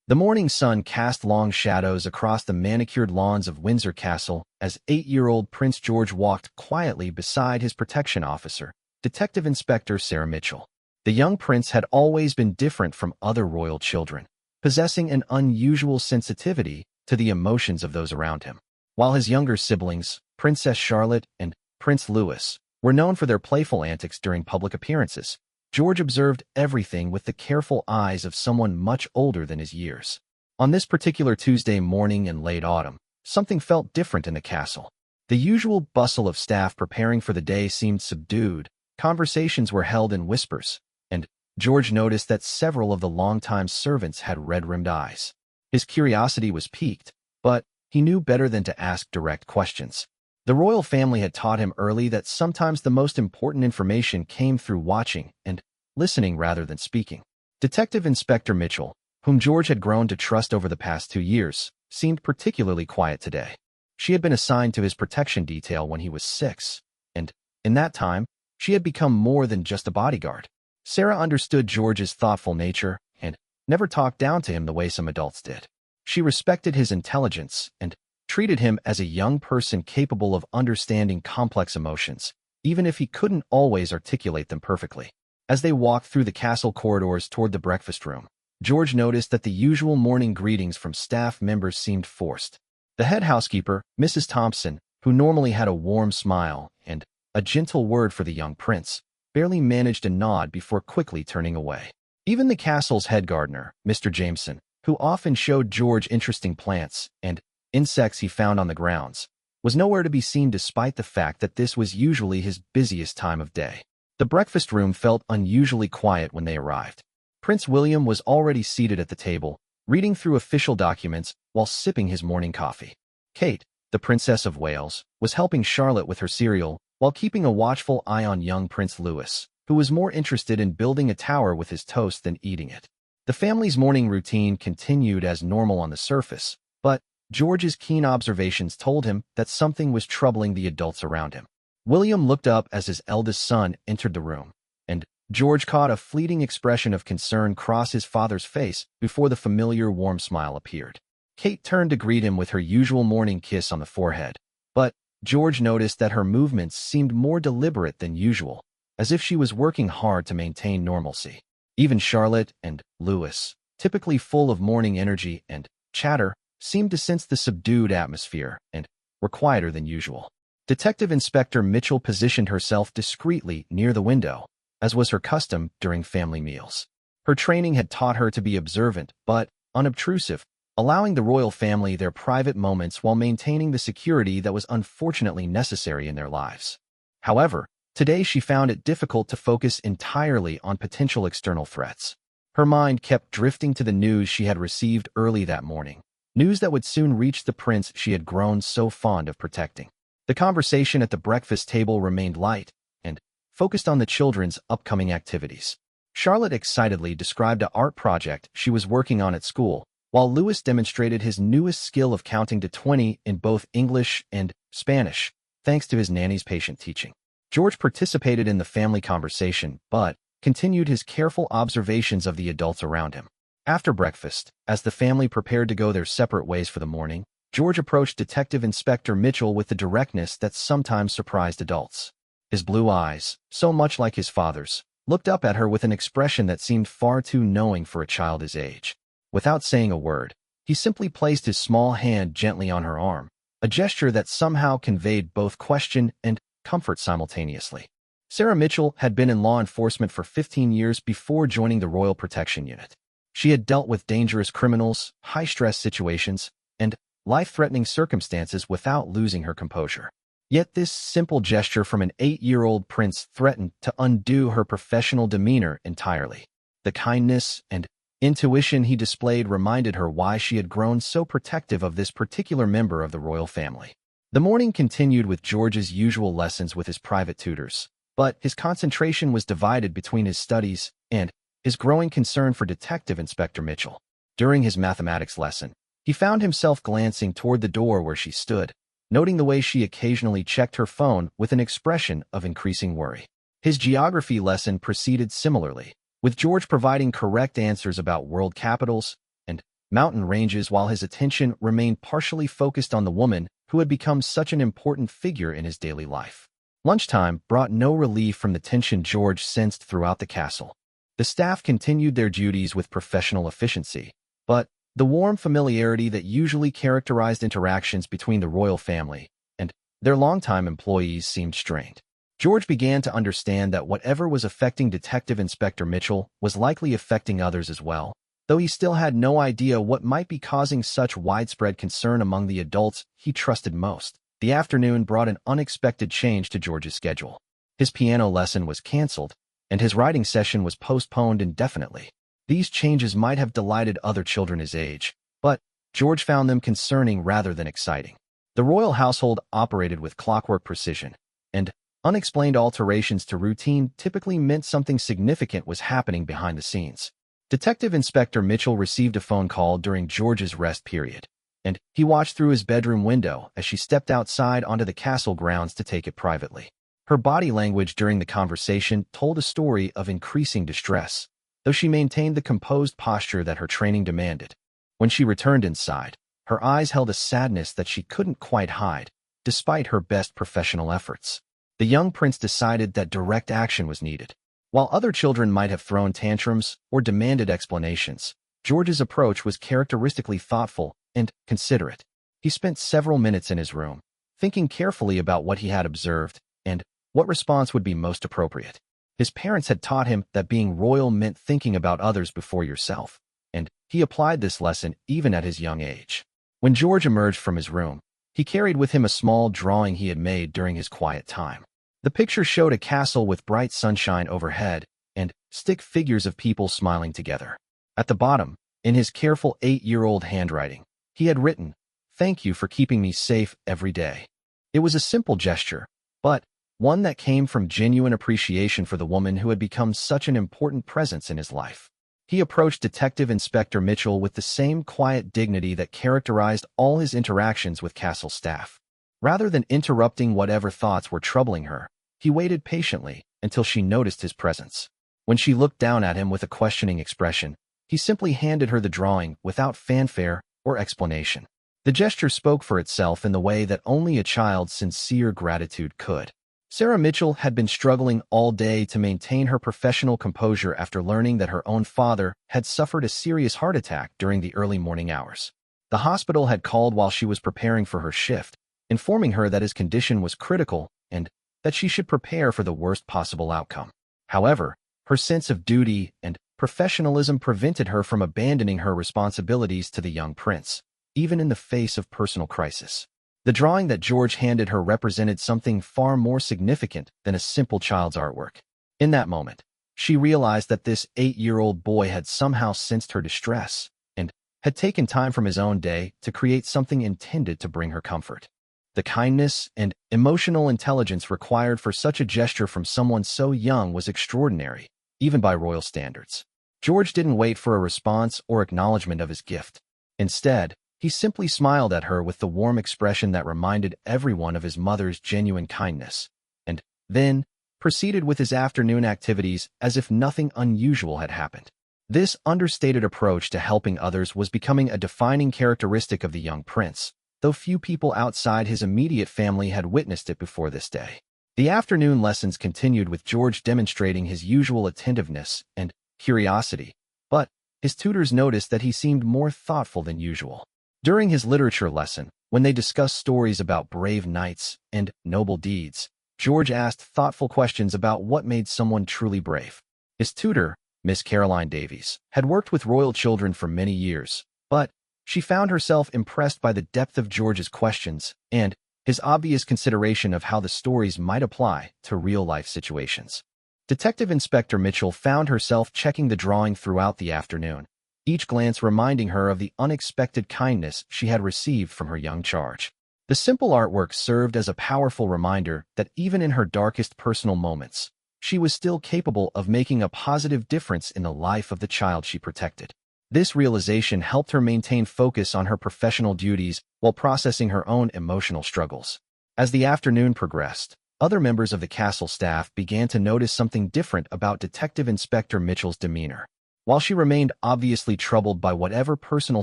The morning sun cast long shadows across the manicured lawns of Windsor Castle as 8-year-old Prince George walked quietly beside his protection officer, Detective Inspector Sarah Mitchell. The young prince had always been different from other royal children, possessing an unusual sensitivity to the emotions of those around him. While his younger siblings, Princess Charlotte and Prince Louis, were known for their playful antics during public appearances, George observed everything with the careful eyes of someone much older than his years. On this particular Tuesday morning in late autumn, something felt different in the castle. The usual bustle of staff preparing for the day seemed subdued, conversations were held in whispers, and George noticed that several of the longtime servants had red-rimmed eyes. His curiosity was piqued, but he knew better than to ask direct questions. The royal family had taught him early that sometimes the most important information came through watching and listening rather than speaking. Detective Inspector Mitchell, whom George had grown to trust over the past 2 years, seemed particularly quiet today. She had been assigned to his protection detail when he was 6, and, in that time, she had become more than just a bodyguard. Sarah understood George's thoughtful nature and never talked down to him the way some adults did. She respected his intelligence and treated him as a young person capable of understanding complex emotions, even if he couldn't always articulate them perfectly. As they walked through the castle corridors toward the breakfast room, George noticed that the usual morning greetings from staff members seemed forced. The head housekeeper, Mrs. Thompson, who normally had a warm smile and a gentle word for the young prince, barely managed a nod before quickly turning away. Even the castle's head gardener, Mr. Jameson, who often showed George interesting plants and insects he found on the grounds, was nowhere to be seen despite the fact that this was usually his busiest time of day. The breakfast room felt unusually quiet when they arrived. Prince William was already seated at the table, reading through official documents while sipping his morning coffee. Kate, the Princess of Wales, was helping Charlotte with her cereal while keeping a watchful eye on young Prince Louis, who was more interested in building a tower with his toast than eating it. The family's morning routine continued as normal on the surface, but George's keen observations told him that something was troubling the adults around him. William looked up as his eldest son entered the room, and George caught a fleeting expression of concern cross his father's face before the familiar warm smile appeared. Kate turned to greet him with her usual morning kiss on the forehead, but George noticed that her movements seemed more deliberate than usual, as if she was working hard to maintain normalcy. Even Charlotte and Louis, typically full of morning energy and chatter, seemed to sense the subdued atmosphere and were quieter than usual. Detective Inspector Mitchell positioned herself discreetly near the window, as was her custom during family meals. Her training had taught her to be observant but unobtrusive, allowing the royal family their private moments while maintaining the security that was unfortunately necessary in their lives. However, today she found it difficult to focus entirely on potential external threats. Her mind kept drifting to the news she had received early that morning, news that would soon reach the prince she had grown so fond of protecting. The conversation at the breakfast table remained light and focused on the children's upcoming activities. Charlotte excitedly described an art project she was working on at school, while Louis demonstrated his newest skill of counting to 20 in both English and Spanish, thanks to his nanny's patient teaching. George participated in the family conversation, but continued his careful observations of the adults around him. After breakfast, as the family prepared to go their separate ways for the morning, George approached Detective Inspector Mitchell with the directness that sometimes surprised adults. His blue eyes, so much like his father's, looked up at her with an expression that seemed far too knowing for a child his age. Without saying a word, he simply placed his small hand gently on her arm, a gesture that somehow conveyed both question and comfort simultaneously. Sarah Mitchell had been in law enforcement for 15 years before joining the Royal Protection Unit. She had dealt with dangerous criminals, high-stress situations, and life-threatening circumstances without losing her composure. Yet this simple gesture from an 8-year-old prince threatened to undo her professional demeanor entirely. The kindness and intuition he displayed reminded her why she had grown so protective of this particular member of the royal family. The morning continued with George's usual lessons with his private tutors, but his concentration was divided between his studies and his growing concern for Detective Inspector Mitchell. During his mathematics lesson, he found himself glancing toward the door where she stood, noting the way she occasionally checked her phone with an expression of increasing worry. His geography lesson proceeded similarly, with George providing correct answers about world capitals and mountain ranges while his attention remained partially focused on the woman who had become such an important figure in his daily life. Lunchtime brought no relief from the tension George sensed throughout the castle. The staff continued their duties with professional efficiency, but the warm familiarity that usually characterized interactions between the royal family and their longtime employees seemed strained. George began to understand that whatever was affecting Detective Inspector Mitchell was likely affecting others as well, though he still had no idea what might be causing such widespread concern among the adults he trusted most. The afternoon brought an unexpected change to George's schedule. His piano lesson was canceled, and his writing session was postponed indefinitely. These changes might have delighted other children his age, but George found them concerning rather than exciting. The royal household operated with clockwork precision, and unexplained alterations to routine typically meant something significant was happening behind the scenes. Detective Inspector Mitchell received a phone call during George's rest period, and he watched through his bedroom window as she stepped outside onto the castle grounds to take it privately. Her body language during the conversation told a story of increasing distress, though she maintained the composed posture that her training demanded. When she returned inside, her eyes held a sadness that she couldn't quite hide, despite her best professional efforts. The young prince decided that direct action was needed. While other children might have thrown tantrums or demanded explanations, George's approach was characteristically thoughtful and considerate. He spent several minutes in his room, thinking carefully about what he had observed and what response would be most appropriate. His parents had taught him that being royal meant thinking about others before yourself, and he applied this lesson even at his young age. When George emerged from his room, he carried with him a small drawing he had made during his quiet time. The picture showed a castle with bright sunshine overhead and stick figures of people smiling together. At the bottom, in his careful 8-year-old handwriting, he had written, "Thank you for keeping me safe every day." It was a simple gesture, but one that came from genuine appreciation for the woman who had become such an important presence in his life. He approached Detective Inspector Mitchell with the same quiet dignity that characterized all his interactions with castle staff. Rather than interrupting whatever thoughts were troubling her, he waited patiently until she noticed his presence. When she looked down at him with a questioning expression, he simply handed her the drawing without fanfare or explanation. The gesture spoke for itself in the way that only a child's sincere gratitude could. Sarah Mitchell had been struggling all day to maintain her professional composure after learning that her own father had suffered a serious heart attack during the early morning hours. The hospital had called while she was preparing for her shift, informing her that his condition was critical and that she should prepare for the worst possible outcome. However, her sense of duty and professionalism prevented her from abandoning her responsibilities to the young prince, even in the face of personal crisis. The drawing that George handed her represented something far more significant than a simple child's artwork. In that moment, she realized that this 8-year-old boy had somehow sensed her distress and had taken time from his own day to create something intended to bring her comfort. The kindness and emotional intelligence required for such a gesture from someone so young was extraordinary, even by royal standards. George didn't wait for a response or acknowledgement of his gift. Instead, he simply smiled at her with the warm expression that reminded everyone of his mother's genuine kindness, and then proceeded with his afternoon activities as if nothing unusual had happened. This understated approach to helping others was becoming a defining characteristic of the young prince, though few people outside his immediate family had witnessed it before this day. The afternoon lessons continued with George demonstrating his usual attentiveness and curiosity, but his tutors noticed that he seemed more thoughtful than usual. During his literature lesson, when they discussed stories about brave knights and noble deeds, George asked thoughtful questions about what made someone truly brave. His tutor, Miss Caroline Davies, had worked with royal children for many years, but she found herself impressed by the depth of George's questions and his obvious consideration of how the stories might apply to real-life situations. Detective Inspector Mitchell found herself checking the drawing throughout the afternoon, each glance reminding her of the unexpected kindness she had received from her young charge. The simple artwork served as a powerful reminder that even in her darkest personal moments, she was still capable of making a positive difference in the life of the child she protected. This realization helped her maintain focus on her professional duties while processing her own emotional struggles. As the afternoon progressed, other members of the castle staff began to notice something different about Detective Inspector Mitchell's demeanor. While she remained obviously troubled by whatever personal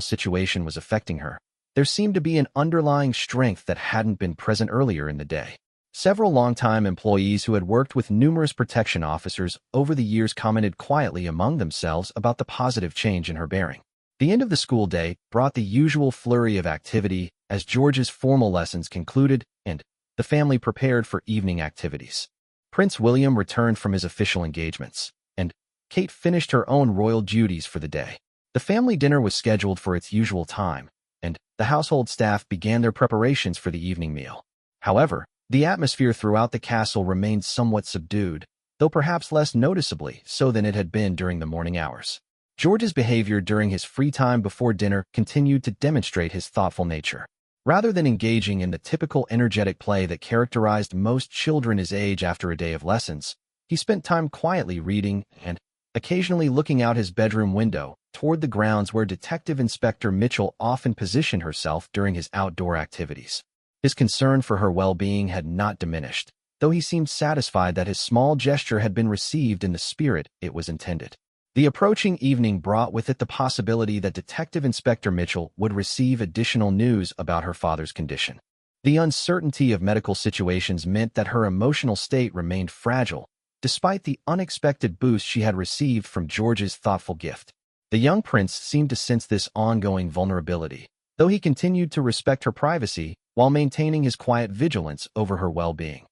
situation was affecting her, there seemed to be an underlying strength that hadn't been present earlier in the day. Several longtime employees who had worked with numerous protection officers over the years commented quietly among themselves about the positive change in her bearing. The end of the school day brought the usual flurry of activity as George's formal lessons concluded and the family prepared for evening activities. Prince William returned from his official engagements, and Kate finished her own royal duties for the day. The family dinner was scheduled for its usual time, and the household staff began their preparations for the evening meal. However, the atmosphere throughout the castle remained somewhat subdued, though perhaps less noticeably so than it had been during the morning hours. George's behavior during his free time before dinner continued to demonstrate his thoughtful nature. Rather than engaging in the typical energetic play that characterized most children his age after a day of lessons, he spent time quietly reading and occasionally looking out his bedroom window toward the grounds where Detective Inspector Mitchell often positioned herself during his outdoor activities. His concern for her well-being had not diminished, though he seemed satisfied that his small gesture had been received in the spirit it was intended. The approaching evening brought with it the possibility that Detective Inspector Mitchell would receive additional news about her father's condition. The uncertainty of medical situations meant that her emotional state remained fragile, despite the unexpected boost she had received from George's thoughtful gift. The young prince seemed to sense this ongoing vulnerability, though he continued to respect her privacy while maintaining his quiet vigilance over her well-being.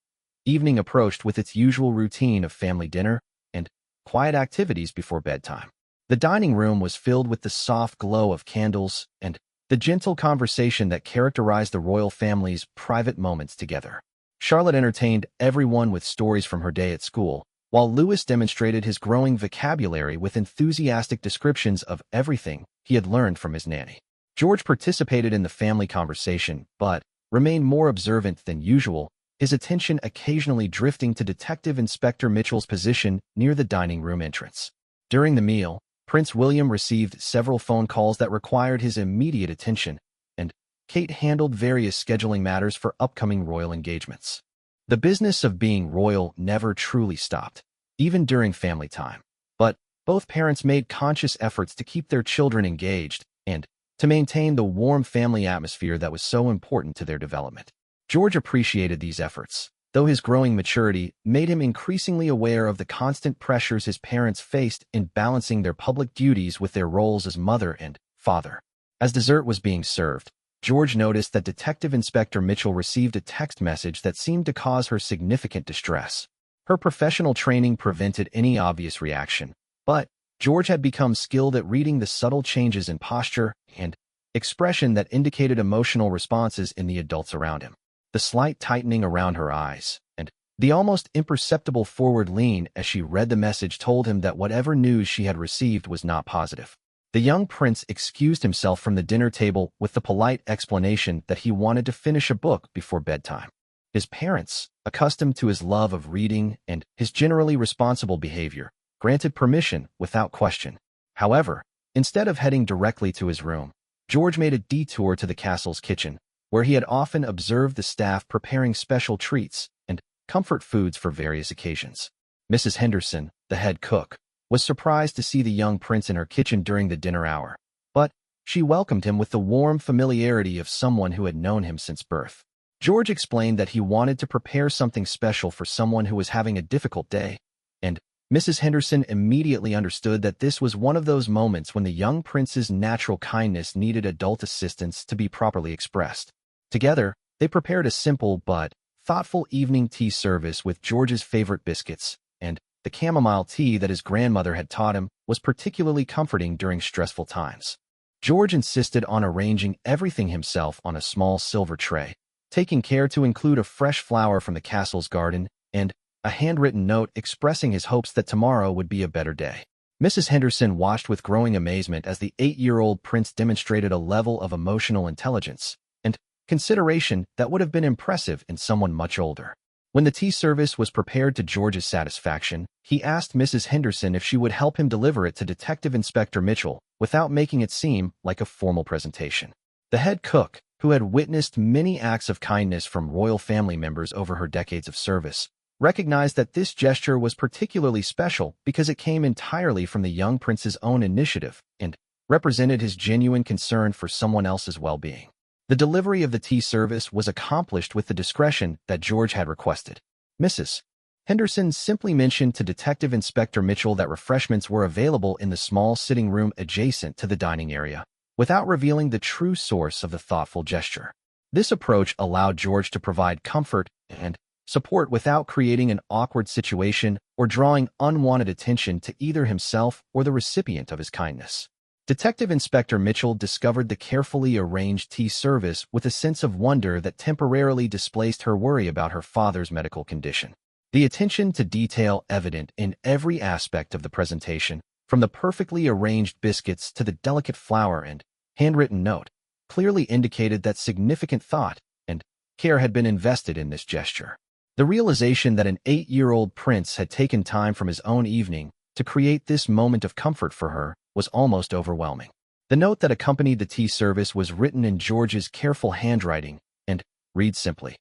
Evening approached with its usual routine of family dinner and quiet activities before bedtime. The dining room was filled with the soft glow of candles and the gentle conversation that characterized the royal family's private moments together. Charlotte entertained everyone with stories from her day at school, while Louis demonstrated his growing vocabulary with enthusiastic descriptions of everything he had learned from his nanny. George participated in the family conversation, but remained more observant than usual, his attention occasionally drifting to Detective Inspector Mitchell's position near the dining room entrance. During the meal, Prince William received several phone calls that required his immediate attention, and Kate handled various scheduling matters for upcoming royal engagements. The business of being royal never truly stopped, even during family time, but both parents made conscious efforts to keep their children engaged and to maintain the warm family atmosphere that was so important to their development. George appreciated these efforts, though his growing maturity made him increasingly aware of the constant pressures his parents faced in balancing their public duties with their roles as mother and father. As dessert was being served, George noticed that Detective Inspector Mitchell received a text message that seemed to cause her significant distress. Her professional training prevented any obvious reaction, but George had become skilled at reading the subtle changes in posture and expression that indicated emotional responses in the adults around him. The slight tightening around her eyes and the almost imperceptible forward lean as she read the message told him that whatever news she had received was not positive. The young prince excused himself from the dinner table with the polite explanation that he wanted to finish a book before bedtime. His parents, accustomed to his love of reading and his generally responsible behavior, granted permission without question. However, instead of heading directly to his room, George made a detour to the castle's kitchen, where he had often observed the staff preparing special treats and comfort foods for various occasions. Mrs. Henderson, the head cook, was surprised to see the young prince in her kitchen during the dinner hour, but she welcomed him with the warm familiarity of someone who had known him since birth. George explained that he wanted to prepare something special for someone who was having a difficult day, and Mrs. Henderson immediately understood that this was one of those moments when the young prince's natural kindness needed adult assistance to be properly expressed. Together, they prepared a simple but thoughtful evening tea service with George's favorite biscuits, and the chamomile tea that his grandmother had taught him was particularly comforting during stressful times. George insisted on arranging everything himself on a small silver tray, taking care to include a fresh flower from the castle's garden and a handwritten note expressing his hopes that tomorrow would be a better day. Mrs. Henderson watched with growing amazement as the 8-year-old prince demonstrated a level of emotional intelligence and consideration that would have been impressive in someone much older. When the tea service was prepared to George's satisfaction, he asked Mrs. Henderson if she would help him deliver it to Detective Inspector Mitchell without making it seem like a formal presentation. The head cook, who had witnessed many acts of kindness from royal family members over her decades of service, recognized that this gesture was particularly special because it came entirely from the young prince's own initiative and represented his genuine concern for someone else's well-being. The delivery of the tea service was accomplished with the discretion that George had requested. Mrs. Henderson simply mentioned to Detective Inspector Mitchell that refreshments were available in the small sitting room adjacent to the dining area, without revealing the true source of the thoughtful gesture. This approach allowed George to provide comfort and support without creating an awkward situation or drawing unwanted attention to either himself or the recipient of his kindness. Detective Inspector Mitchell discovered the carefully arranged tea service with a sense of wonder that temporarily displaced her worry about her father's medical condition. The attention to detail evident in every aspect of the presentation, from the perfectly arranged biscuits to the delicate flower and handwritten note, clearly indicated that significant thought and care had been invested in this gesture. The realization that an 8-year-old prince had taken time from his own evening to create this moment of comfort for her was almost overwhelming. The note that accompanied the tea service was written in George's careful handwriting and reads simply,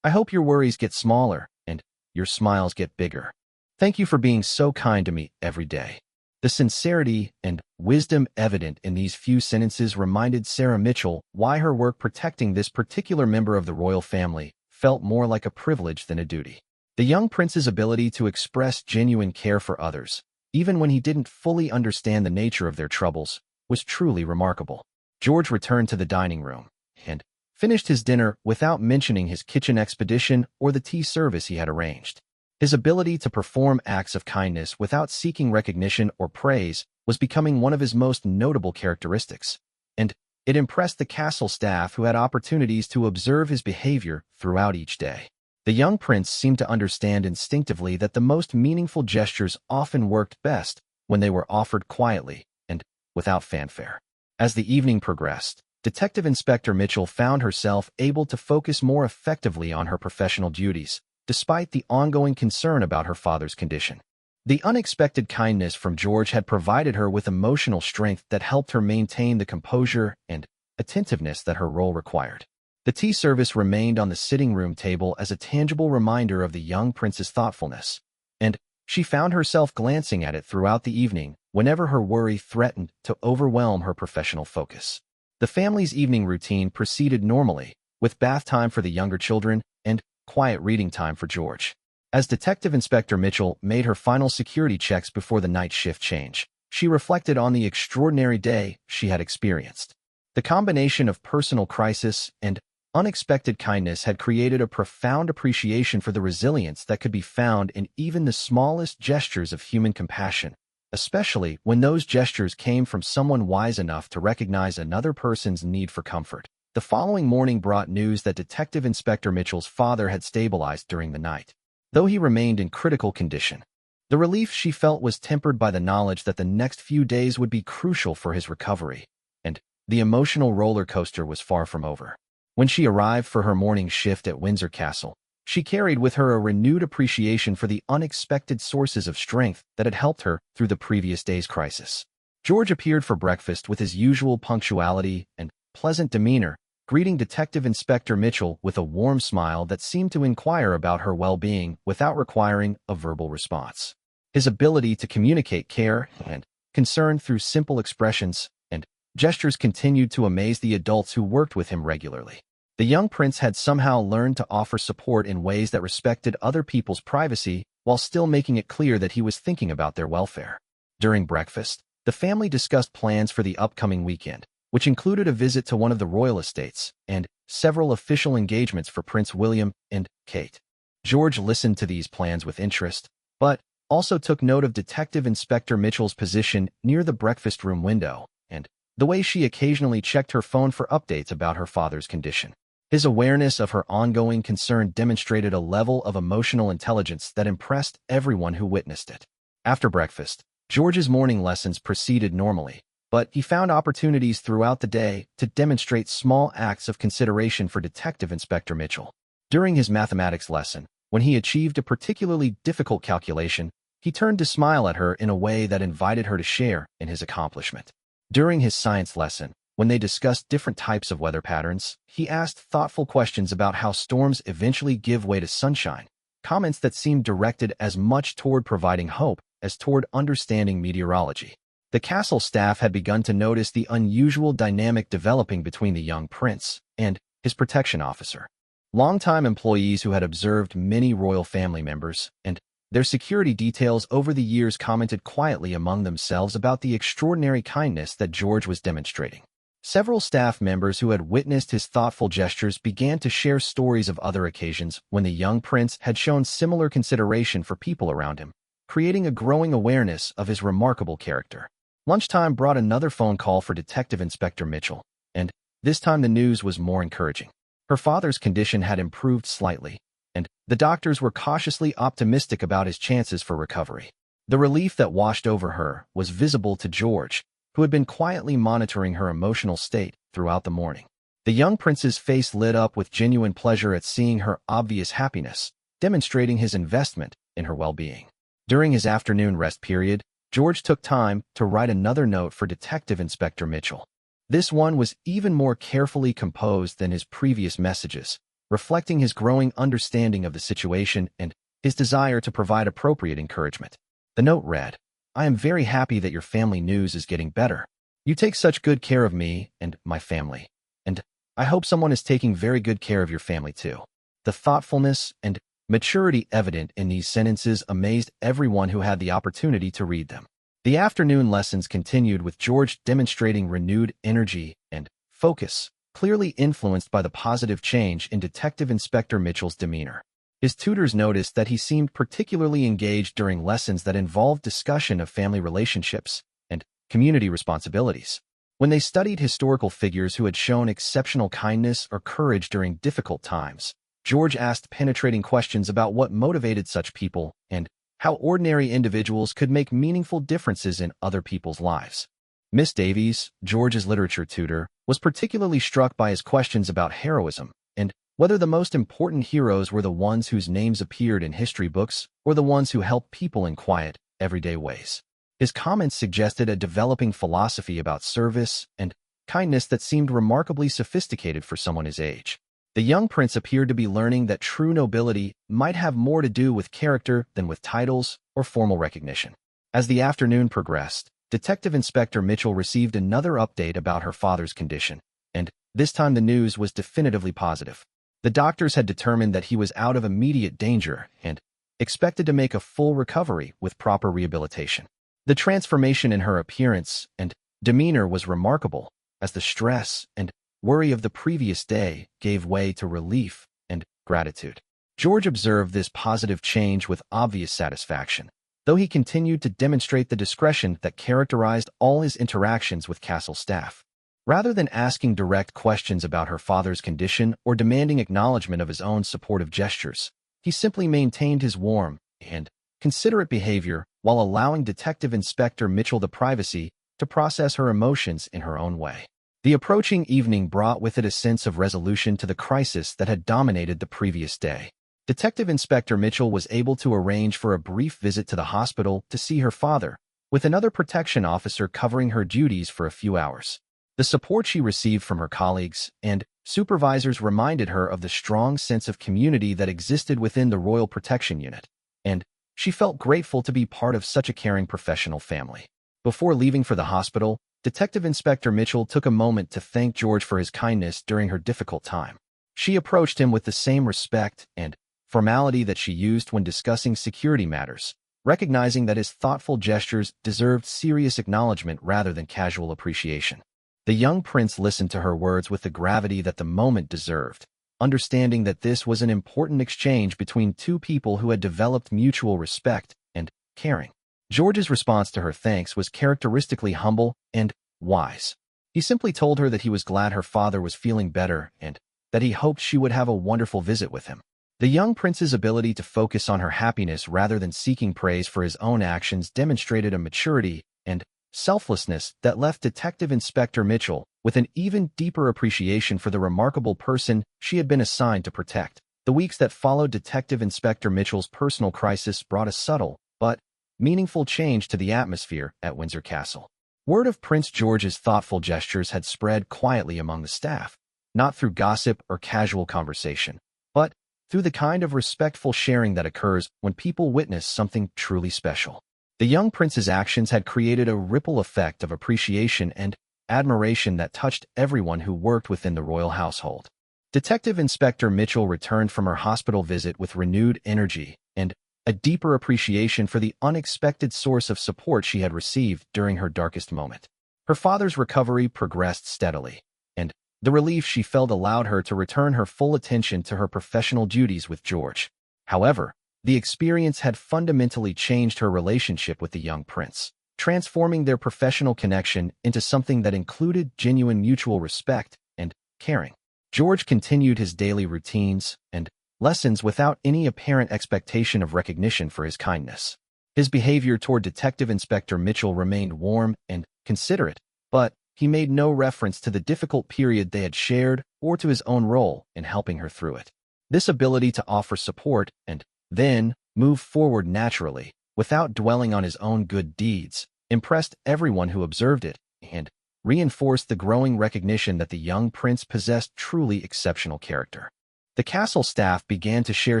"I hope your worries get smaller and your smiles get bigger. Thank you for being so kind to me every day." The sincerity and wisdom evident in these few sentences reminded Sarah Mitchell why her work protecting this particular member of the royal family felt more like a privilege than a duty. The young prince's ability to express genuine care for others, even when he didn't fully understand the nature of their troubles, was truly remarkable. George returned to the dining room and finished his dinner without mentioning his kitchen expedition or the tea service he had arranged. His ability to perform acts of kindness without seeking recognition or praise was becoming one of his most notable characteristics, and it impressed the castle staff who had opportunities to observe his behavior throughout each day. The young prince seemed to understand instinctively that the most meaningful gestures often worked best when they were offered quietly and without fanfare. As the evening progressed, Detective Inspector Mitchell found herself able to focus more effectively on her professional duties, despite the ongoing concern about her father's condition. The unexpected kindness from George had provided her with emotional strength that helped her maintain the composure and attentiveness that her role required. The tea service remained on the sitting room table as a tangible reminder of the young prince's thoughtfulness, and she found herself glancing at it throughout the evening whenever her worry threatened to overwhelm her professional focus. The family's evening routine proceeded normally, with bath time for the younger children and quiet reading time for George. As Detective Inspector Mitchell made her final security checks before the night shift change, she reflected on the extraordinary day she had experienced. The combination of personal crisis and unexpected kindness had created a profound appreciation for the resilience that could be found in even the smallest gestures of human compassion, especially when those gestures came from someone wise enough to recognize another person's need for comfort. The following morning brought news that Detective Inspector Mitchell's father had stabilized during the night, though he remained in critical condition. The relief she felt was tempered by the knowledge that the next few days would be crucial for his recovery, and the emotional roller coaster was far from over. When she arrived for her morning shift at Windsor Castle, she carried with her a renewed appreciation for the unexpected sources of strength that had helped her through the previous day's crisis. George appeared for breakfast with his usual punctuality and pleasant demeanor, greeting Detective Inspector Mitchell with a warm smile that seemed to inquire about her well-being without requiring a verbal response. His ability to communicate care and concern through simple expressions and gestures continued to amaze the adults who worked with him regularly. The young prince had somehow learned to offer support in ways that respected other people's privacy while still making it clear that he was thinking about their welfare. During breakfast, the family discussed plans for the upcoming weekend, which included a visit to one of the royal estates and several official engagements for Prince William and Kate. George listened to these plans with interest, but also took note of Detective Inspector Mitchell's position near the breakfast room window and the way she occasionally checked her phone for updates about her father's condition. His awareness of her ongoing concern demonstrated a level of emotional intelligence that impressed everyone who witnessed it. After breakfast, George's morning lessons proceeded normally, but he found opportunities throughout the day to demonstrate small acts of consideration for Detective Inspector Mitchell. During his mathematics lesson, when he achieved a particularly difficult calculation, he turned to smile at her in a way that invited her to share in his accomplishment. During his science lesson, when they discussed different types of weather patterns, he asked thoughtful questions about how storms eventually give way to sunshine, comments that seemed directed as much toward providing hope as toward understanding meteorology. The castle staff had begun to notice the unusual dynamic developing between the young prince and his protection officer. Longtime employees who had observed many royal family members and their security details over the years commented quietly among themselves about the extraordinary kindness that George was demonstrating. Several staff members who had witnessed his thoughtful gestures began to share stories of other occasions when the young prince had shown similar consideration for people around him, creating a growing awareness of his remarkable character. Lunchtime brought another phone call for Detective Inspector Mitchell, and this time the news was more encouraging. Her father's condition had improved slightly, and the doctors were cautiously optimistic about his chances for recovery. The relief that washed over her was visible to George, who had been quietly monitoring her emotional state throughout the morning. The young prince's face lit up with genuine pleasure at seeing her obvious happiness, demonstrating his investment in her well-being. During his afternoon rest period, George took time to write another note for Detective Inspector Mitchell. This one was even more carefully composed than his previous messages, reflecting his growing understanding of the situation and his desire to provide appropriate encouragement. The note read, "I am very happy that your family news is getting better. You take such good care of me and my family, and I hope someone is taking very good care of your family too." The thoughtfulness and maturity evident in these sentences amazed everyone who had the opportunity to read them. The afternoon lessons continued with George demonstrating renewed energy and focus, clearly influenced by the positive change in Detective Inspector Mitchell's demeanor. His tutors noticed that he seemed particularly engaged during lessons that involved discussion of family relationships and community responsibilities. When they studied historical figures who had shown exceptional kindness or courage during difficult times, George asked penetrating questions about what motivated such people and how ordinary individuals could make meaningful differences in other people's lives. Miss Davies, George's literature tutor, was particularly struck by his questions about heroism and whether the most important heroes were the ones whose names appeared in history books or the ones who helped people in quiet, everyday ways. His comments suggested a developing philosophy about service and kindness that seemed remarkably sophisticated for someone his age. The young prince appeared to be learning that true nobility might have more to do with character than with titles or formal recognition. As the afternoon progressed, Detective Inspector Mitchell received another update about her father's condition, and this time the news was definitively positive. The doctors had determined that he was out of immediate danger and expected to make a full recovery with proper rehabilitation. The transformation in her appearance and demeanor was remarkable, as the stress and worry of the previous day gave way to relief and gratitude. George observed this positive change with obvious satisfaction, though he continued to demonstrate the discretion that characterized all his interactions with castle staff. Rather than asking direct questions about her father's condition or demanding acknowledgement of his own supportive gestures, he simply maintained his warm and considerate behavior while allowing Detective Inspector Mitchell the privacy to process her emotions in her own way. The approaching evening brought with it a sense of resolution to the crisis that had dominated the previous day. Detective Inspector Mitchell was able to arrange for a brief visit to the hospital to see her father, with another protection officer covering her duties for a few hours. The support she received from her colleagues and supervisors reminded her of the strong sense of community that existed within the Royal Protection Unit, and she felt grateful to be part of such a caring professional family. Before leaving for the hospital, Detective Inspector Mitchell took a moment to thank George for his kindness during her difficult time. She approached him with the same respect and formality that she used when discussing security matters, recognizing that his thoughtful gestures deserved serious acknowledgement rather than casual appreciation. The young prince listened to her words with the gravity that the moment deserved, understanding that this was an important exchange between two people who had developed mutual respect and caring. George's response to her thanks was characteristically humble and wise. He simply told her that he was glad her father was feeling better and that he hoped she would have a wonderful visit with him. The young prince's ability to focus on her happiness rather than seeking praise for his own actions demonstrated a maturity and selflessness that left Detective Inspector Mitchell with an even deeper appreciation for the remarkable person she had been assigned to protect. The weeks that followed Detective Inspector Mitchell's personal crisis brought a subtle but meaningful change to the atmosphere at Windsor Castle. Word of Prince George's thoughtful gestures had spread quietly among the staff, not through gossip or casual conversation, but through the kind of respectful sharing that occurs when people witness something truly special. The young prince's actions had created a ripple effect of appreciation and admiration that touched everyone who worked within the royal household. Detective Inspector Mitchell returned from her hospital visit with renewed energy and a deeper appreciation for the unexpected source of support she had received during her darkest moment. Her father's recovery progressed steadily, and the relief she felt allowed her to return her full attention to her professional duties with George. However, the experience had fundamentally changed her relationship with the young prince, transforming their professional connection into something that included genuine mutual respect and caring. George continued his daily routines and lessons without any apparent expectation of recognition for his kindness. His behavior toward Detective Inspector Mitchell remained warm and considerate, but he made no reference to the difficult period they had shared or to his own role in helping her through it. This ability to offer support and then move forward naturally, without dwelling on his own good deeds, impressed everyone who observed it and reinforced the growing recognition that the young prince possessed truly exceptional character. The castle staff began to share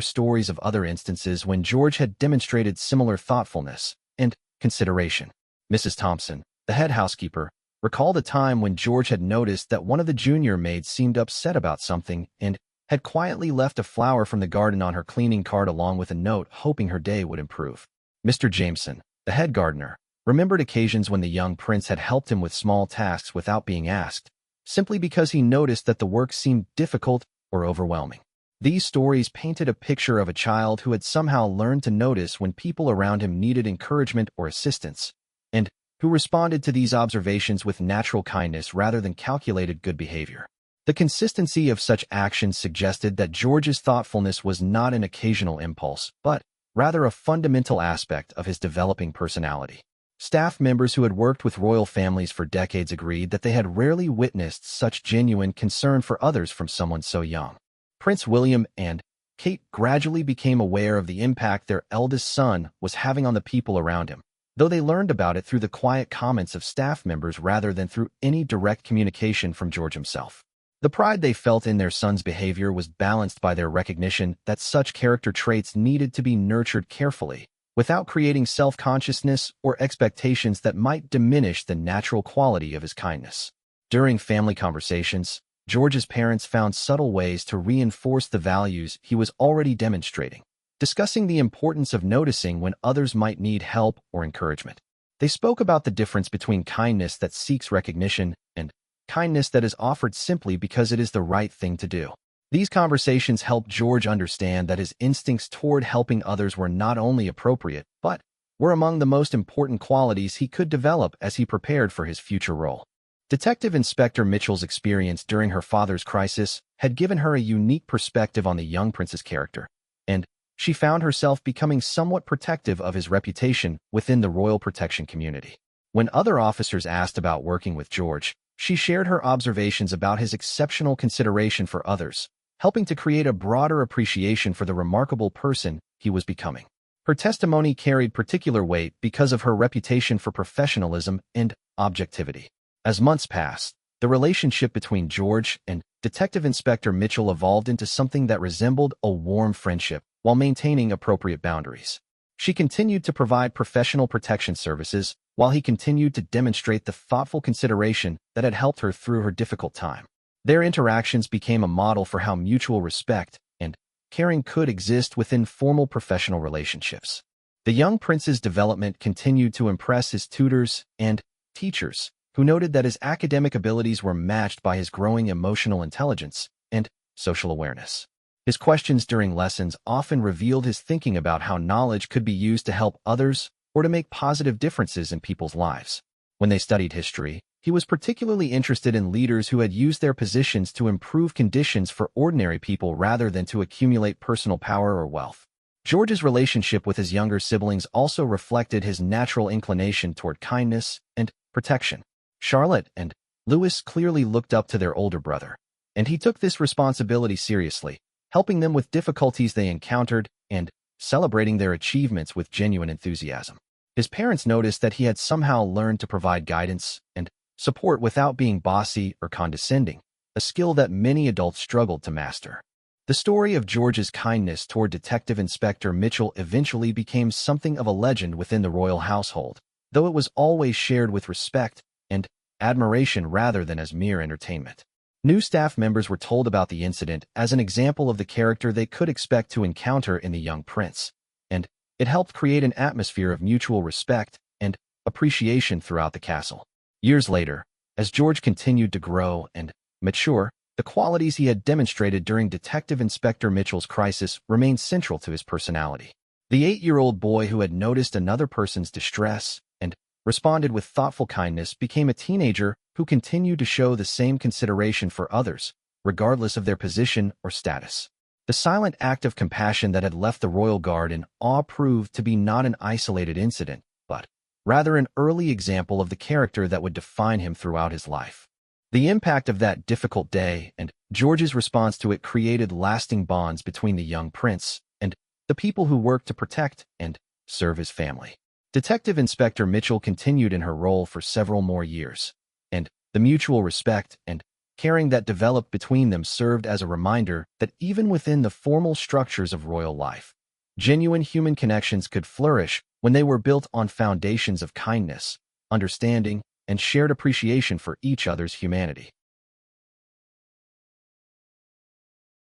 stories of other instances when George had demonstrated similar thoughtfulness and consideration. Mrs. Thompson, the head housekeeper, recalled a time when George had noticed that one of the junior maids seemed upset about something and had quietly left a flower from the garden on her cleaning card along with a note hoping her day would improve. Mr. Jameson, the head gardener, remembered occasions when the young prince had helped him with small tasks without being asked, simply because he noticed that the work seemed difficult or overwhelming. These stories painted a picture of a child who had somehow learned to notice when people around him needed encouragement or assistance, and who responded to these observations with natural kindness rather than calculated good behavior. The consistency of such actions suggested that George's thoughtfulness was not an occasional impulse, but rather a fundamental aspect of his developing personality. Staff members who had worked with royal families for decades agreed that they had rarely witnessed such genuine concern for others from someone so young. Prince William and Kate gradually became aware of the impact their eldest son was having on the people around him, though they learned about it through the quiet comments of staff members rather than through any direct communication from George himself. The pride they felt in their son's behavior was balanced by their recognition that such character traits needed to be nurtured carefully, without creating self-consciousness or expectations that might diminish the natural quality of his kindness. During family conversations, George's parents found subtle ways to reinforce the values he was already demonstrating, discussing the importance of noticing when others might need help or encouragement. They spoke about the difference between kindness that seeks recognition and kindness that is offered simply because it is the right thing to do. These conversations helped George understand that his instincts toward helping others were not only appropriate, but were among the most important qualities he could develop as he prepared for his future role. Detective Inspector Mitchell's experience during her father's crisis had given her a unique perspective on the young prince's character, and she found herself becoming somewhat protective of his reputation within the royal protection community. When other officers asked about working with George, she shared her observations about his exceptional consideration for others, helping to create a broader appreciation for the remarkable person he was becoming. Her testimony carried particular weight because of her reputation for professionalism and objectivity. As months passed, the relationship between George and Detective Inspector Mitchell evolved into something that resembled a warm friendship while maintaining appropriate boundaries. She continued to provide professional protection services while he continued to demonstrate the thoughtful consideration that had helped her through her difficult time. Their interactions became a model for how mutual respect and caring could exist within formal professional relationships. The young prince's development continued to impress his tutors and teachers, who noted that his academic abilities were matched by his growing emotional intelligence and social awareness. His questions during lessons often revealed his thinking about how knowledge could be used to help others or to make positive differences in people's lives. When they studied history, he was particularly interested in leaders who had used their positions to improve conditions for ordinary people rather than to accumulate personal power or wealth. George's relationship with his younger siblings also reflected his natural inclination toward kindness and protection. Charlotte and Louis clearly looked up to their older brother, and he took this responsibility seriously, helping them with difficulties they encountered and celebrating their achievements with genuine enthusiasm. His parents noticed that he had somehow learned to provide guidance and support without being bossy or condescending, a skill that many adults struggled to master. The story of George's kindness toward Detective Inspector Mitchell eventually became something of a legend within the royal household, though it was always shared with respect and admiration rather than as mere entertainment. New staff members were told about the incident as an example of the character they could expect to encounter in the young prince, and it helped create an atmosphere of mutual respect and appreciation throughout the castle. Years later, as George continued to grow and mature, the qualities he had demonstrated during Detective Inspector Mitchell's crisis remained central to his personality. The 8-year-old boy who had noticed another person's distress and responded with thoughtful kindness became a teenager who continued to show the same consideration for others, regardless of their position or status. The silent act of compassion that had left the royal guard in awe proved to be not an isolated incident, but rather an early example of the character that would define him throughout his life. The impact of that difficult day and George's response to it created lasting bonds between the young prince and the people who worked to protect and serve his family. Detective Inspector Mitchell continued in her role for several more years, and the mutual respect and caring that developed between them served as a reminder that even within the formal structures of royal life, genuine human connections could flourish when they were built on foundations of kindness, understanding, and shared appreciation for each other's humanity.